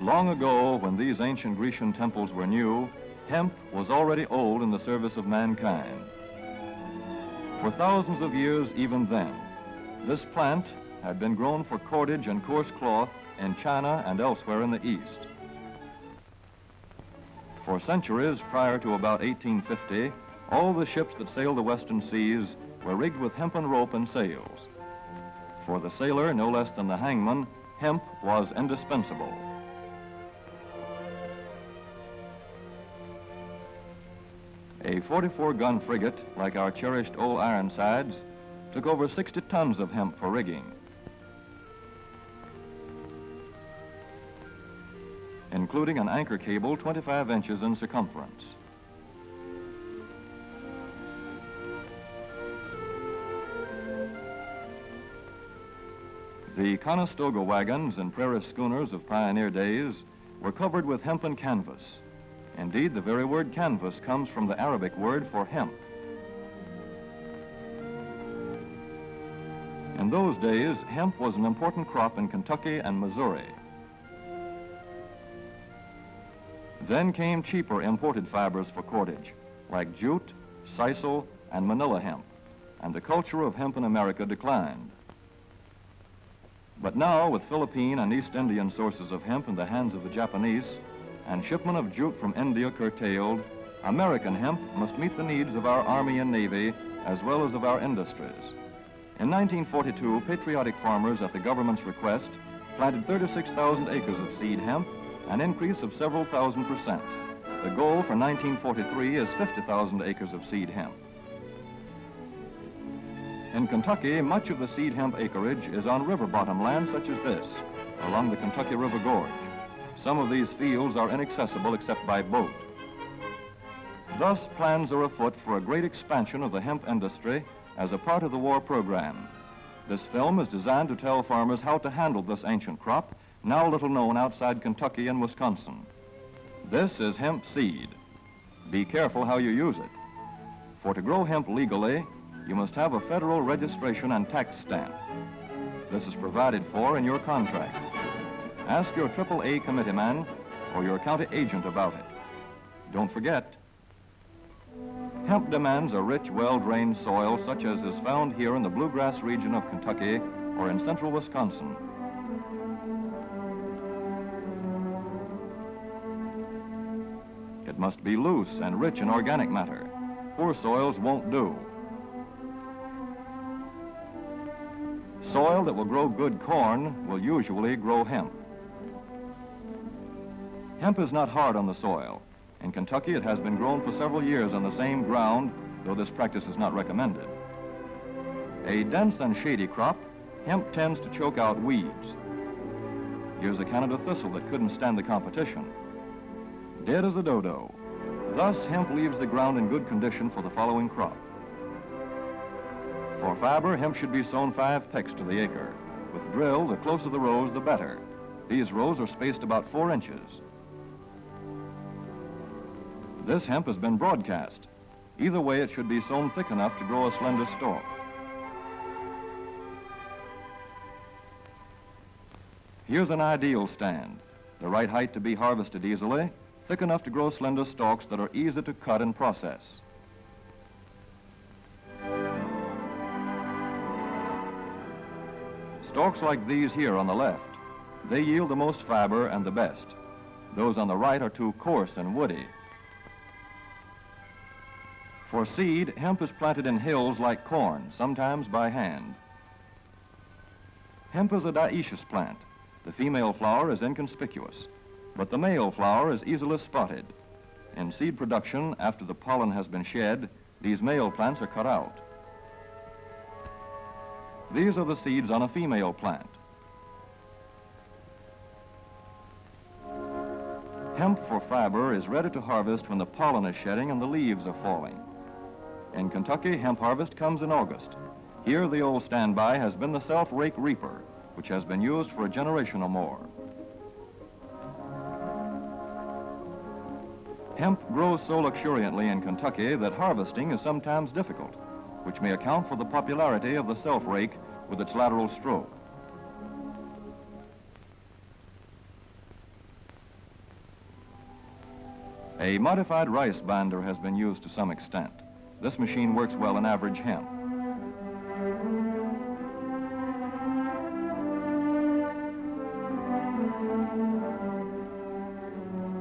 Long ago, when these ancient Grecian temples were new, hemp was already old in the service of mankind. For thousands of years even then, this plant had been grown for cordage and coarse cloth in China and elsewhere in the East. For centuries prior to about 1850, all the ships that sailed the western seas were rigged with hempen rope and sails. For the sailor, no less than the hangman, hemp was indispensable. A 44-gun frigate, like our cherished old Ironsides, took over 60 tons of hemp for rigging. Including an anchor cable 25 inches in circumference. The Conestoga wagons and prairie schooners of pioneer days were covered with hempen canvas. Indeed, the very word canvas comes from the Arabic word for hemp. In those days, hemp was an important crop in Kentucky and Missouri. Then came cheaper imported fibers for cordage, like jute, sisal, and manila hemp, and the culture of hemp in America declined. But now, with Philippine and East Indian sources of hemp in the hands of the Japanese, and shipment of jute from India curtailed, American hemp must meet the needs of our Army and Navy as well as of our industries. In 1942, patriotic farmers at the government's request planted 36,000 acres of seed hemp, an increase of several thousand%. The goal for 1943 is 50,000 acres of seed hemp. In Kentucky, much of the seed hemp acreage is on river bottom land such as this, along the Kentucky River Gorge. Some of these fields are inaccessible except by boat. Thus, plans are afoot for a great expansion of the hemp industry as a part of the war program. This film is designed to tell farmers how to handle this ancient crop, now little known outside Kentucky and Wisconsin. This is hemp seed. Be careful how you use it. For to grow hemp legally, you must have a federal registration and tax stamp. This is provided for in your contract. Ask your AAA committeeman or your county agent about it. Don't forget, hemp demands a rich, well-drained soil such as is found here in the bluegrass region of Kentucky or in central Wisconsin. It must be loose and rich in organic matter. Poor soils won't do. Soil that will grow good corn will usually grow hemp. Hemp is not hard on the soil. In Kentucky, it has been grown for several years on the same ground, though this practice is not recommended. A dense and shady crop, hemp tends to choke out weeds. Here's a Canada thistle that couldn't stand the competition. Dead as a dodo. Thus, hemp leaves the ground in good condition for the following crop. For fiber, hemp should be sown 5 pecks to the acre. With drill, the closer the rows, the better. These rows are spaced about 4 inches. This hemp has been broadcast. Either way, it should be sown thick enough to grow a slender stalk. Here's an ideal stand. The right height to be harvested easily, thick enough to grow slender stalks that are easy to cut and process. Stalks like these here on the left, they yield the most fiber and the best. Those on the right are too coarse and woody. For seed, hemp is planted in hills like corn, sometimes by hand. Hemp is a dioecious plant. The female flower is inconspicuous, but the male flower is easily spotted. In seed production, after the pollen has been shed, these male plants are cut out. These are the seeds on a female plant. Hemp for fiber is ready to harvest when the pollen is shedding and the leaves are falling. In Kentucky, hemp harvest comes in August. Here, the old standby has been the self-rake reaper, which has been used for a generation or more. Hemp grows so luxuriantly in Kentucky that harvesting is sometimes difficult, which may account for the popularity of the self-rake with its lateral stroke. A modified rice binder has been used to some extent. This machine works well in average hemp.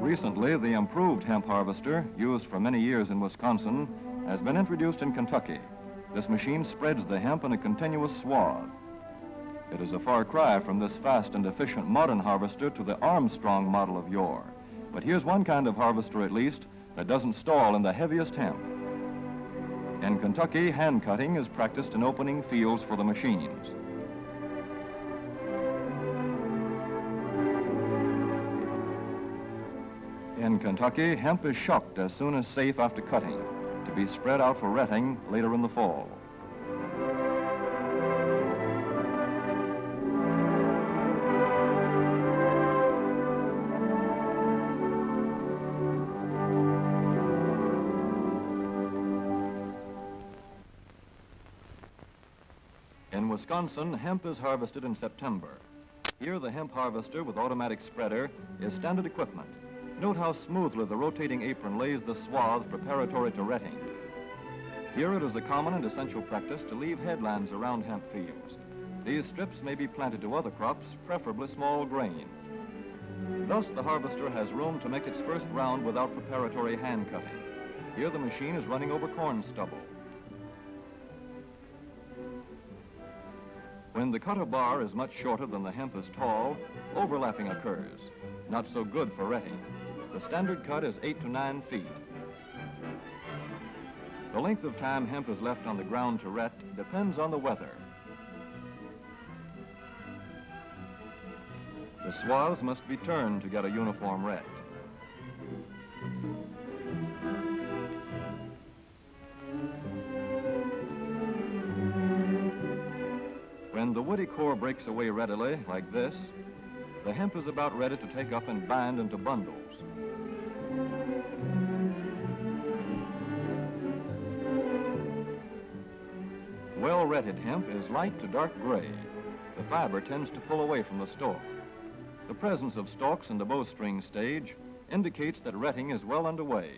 Recently, the improved hemp harvester, used for many years in Wisconsin, has been introduced in Kentucky. This machine spreads the hemp in a continuous swath. It is a far cry from this fast and efficient modern harvester to the Armstrong model of yore. But here's one kind of harvester, at least, that doesn't stall in the heaviest hemp. In Kentucky, hand cutting is practiced in opening fields for the machines. In Kentucky, hemp is shucked as soon as safe after cutting, to be spread out for retting later in the fall. In Wisconsin, hemp is harvested in September. Here, the hemp harvester with automatic spreader is standard equipment. Note how smoothly the rotating apron lays the swath preparatory to retting. Here it is a common and essential practice to leave headlands around hemp fields. These strips may be planted to other crops, preferably small grain. Thus, the harvester has room to make its first round without preparatory hand cutting. Here the machine is running over corn stubble. When the cutter bar is much shorter than the hemp is tall, overlapping occurs. Not so good for retting. The standard cut is 8 to 9 feet. The length of time hemp is left on the ground to ret depends on the weather. The swaths must be turned to get a uniform ret. When the woody core breaks away readily, like this, the hemp is about ready to take up and bind into bundles. Well-retted hemp is light to dark gray. The fiber tends to pull away from the stalk. The presence of stalks in the bowstring stage indicates that retting is well underway.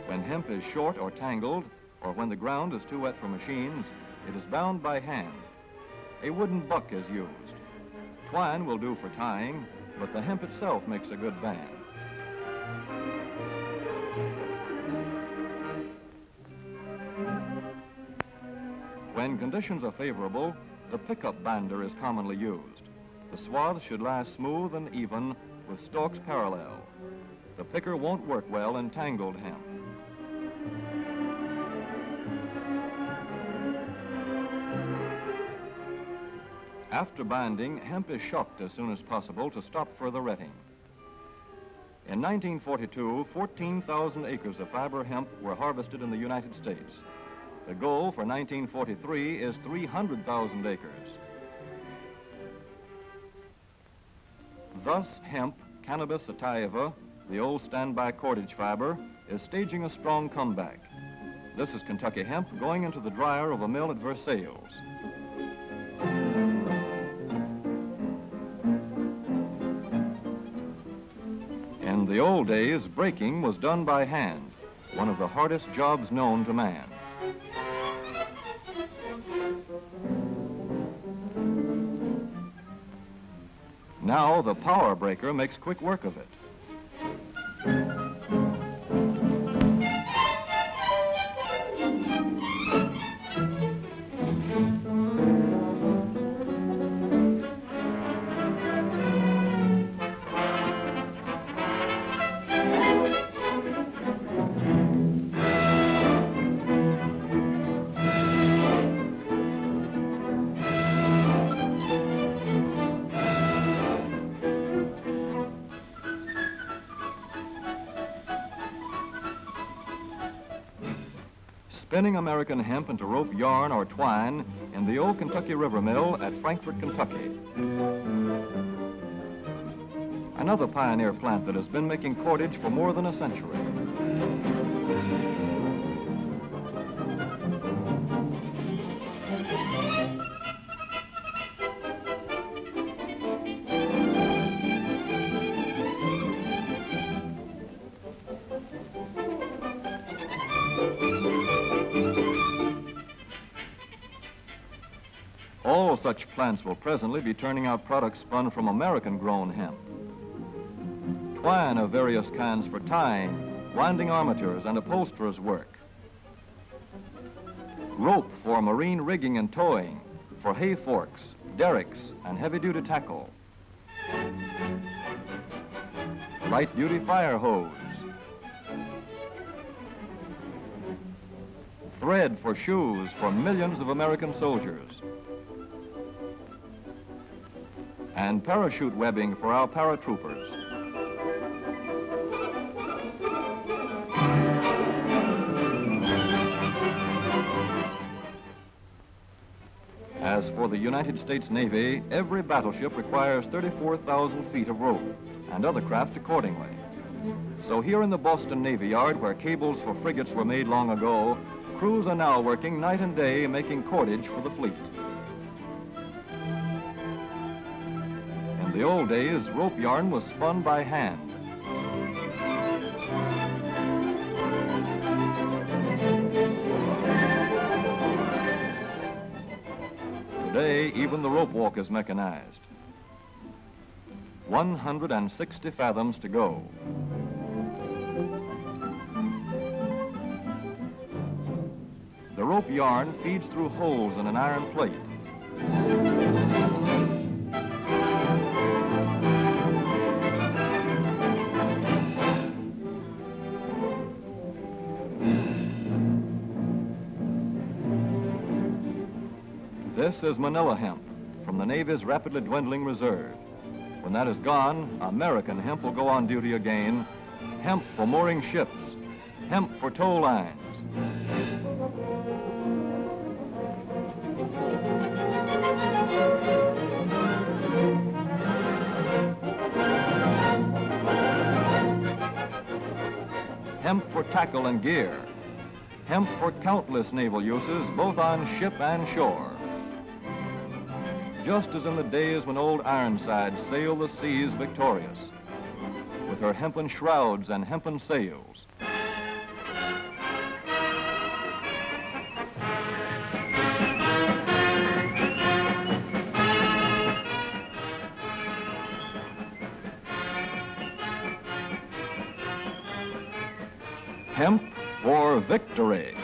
When hemp is short or tangled, or when the ground is too wet for machines, it is bound by hand. A wooden buck is used. Twine will do for tying, but the hemp itself makes a good band. When conditions are favorable, the pickup binder is commonly used. The swath should lie smooth and even with stalks parallel. The picker won't work well in tangled hemp. After binding, hemp is shucked as soon as possible to stop further retting. In 1942, 14,000 acres of fiber hemp were harvested in the United States. The goal for 1943 is 300,000 acres. Thus, hemp, Cannabis sativa, the old standby cordage fiber, is staging a strong comeback. This is Kentucky hemp going into the dryer of a mill at Versailles. In the old days, breaking was done by hand, one of the hardest jobs known to man. Now the power breaker makes quick work of it. Spinning American hemp into rope yarn or twine in the old Kentucky River Mill at Frankfort, Kentucky. Another pioneer plant that has been making cordage for more than a century. All such plants will presently be turning out products spun from American-grown hemp. Twine of various kinds for tying, winding armatures, and upholsterers' work. Rope for marine rigging and towing, for hay forks, derricks, and heavy-duty tackle. Light-duty fire hose. Thread for shoes for millions of American soldiers. And parachute webbing for our paratroopers. As for the United States Navy, every battleship requires 34,000 feet of rope, and other craft accordingly. So here in the Boston Navy Yard, where cables for frigates were made long ago, crews are now working night and day making cordage for the fleet. In the old days, rope yarn was spun by hand. Today, even the rope walk is mechanized. 160 fathoms to go. The rope yarn feeds through holes in an iron plate. This is Manila hemp from the Navy's rapidly dwindling reserve. When that is gone, American hemp will go on duty again. Hemp for mooring ships, hemp for tow lines. Hemp for tackle and gear. Hemp for countless naval uses, both on ship and shore. Just as in the days when old Ironside sailed the seas victorious, with her hempen shrouds and hempen sails. Hemp for victory.